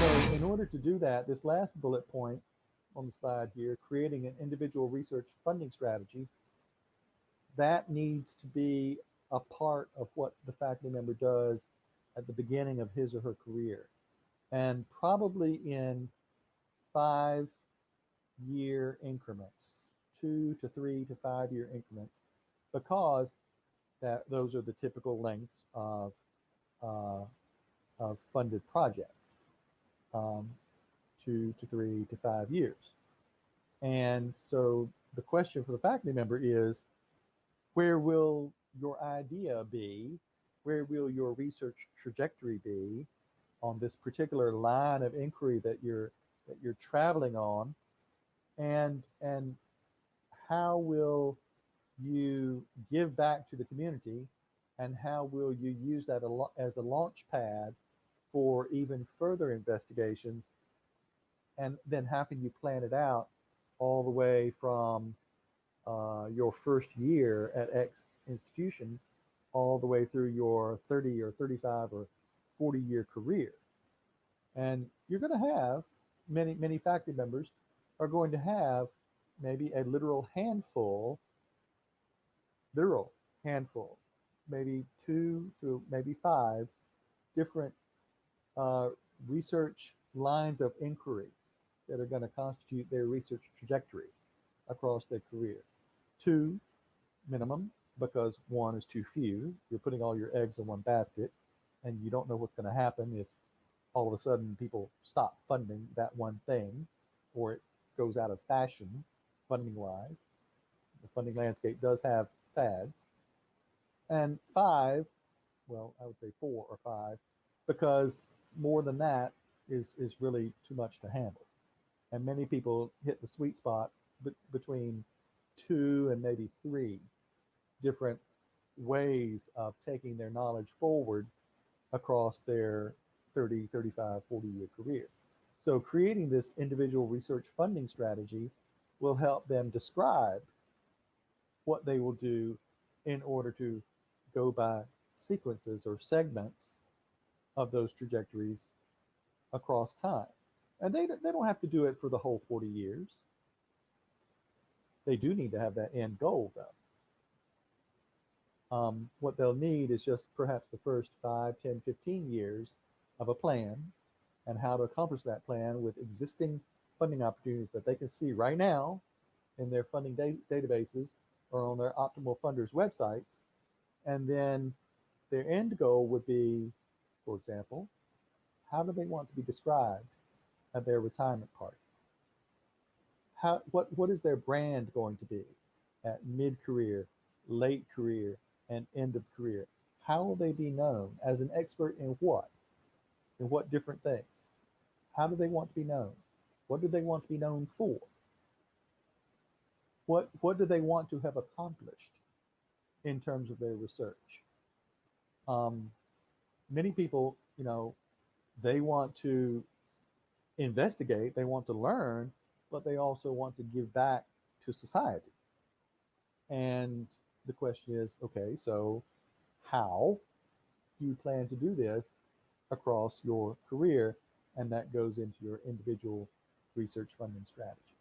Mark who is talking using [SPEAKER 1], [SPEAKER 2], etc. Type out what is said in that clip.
[SPEAKER 1] So in order to do that, this last bullet point on the slide here, creating an individual research funding strategy, that needs to be a part of what the faculty member does at the beginning of his or her career. And probably in 5-year increments, 2 to 3 to 5-year increments, because those are the typical lengths uh, of funded projects, 2 to 3 to 5 years. And so the question for the faculty member is, where will your idea be? Where will your research trajectory be on this particular line of inquiry that you're traveling on? And how will you give back to the community, and how will you use that as a launch pad for even further investigations? And then how can you plan it out all the way from your first year at X institution all the way through your 30 or 35 or 40-year career? And you're going to have many faculty members are going to have maybe a literal handful, maybe 2 to maybe 5 different uh, research lines of inquiry that are going to constitute their research trajectory across their career. 2 minimum, because 1 is too few. You're putting all your eggs in one basket, and you don't know what's going to happen if all of a sudden people stop funding that one thing, or it goes out of fashion funding wise. The funding landscape does have fads. And 5, well, I would say 4 or 5, because more than that is really too much to handle. And many people hit the sweet spot between 2 and maybe 3 different ways of taking their knowledge forward across their 30, 35, 40-year career. So creating this individual research funding strategy will help them describe what they will do in order to go by sequences or segments of those trajectories across time. And they don't have to do it for the whole 40 years. They do need to have that end goal, though. What they'll need is just perhaps the first 5, 10, 15 years of a plan, and how to accomplish that plan with existing funding opportunities that they can see right now in their funding databases or on their optimal funders websites. And then their end goal would be, for example, how do they want to be described at their retirement party? What is their brand going to be at mid-career, late career, and end of career? How will they be known as an expert in what? In what different things? How do they want to be known? What do they want to be known for? What do they want to have accomplished in terms of their research? Um, Many people, they want to investigate, they want to learn, but they also want to give back to society. And the question is, okay, so how do you plan to do this across your career? And that goes into your individual research funding strategy.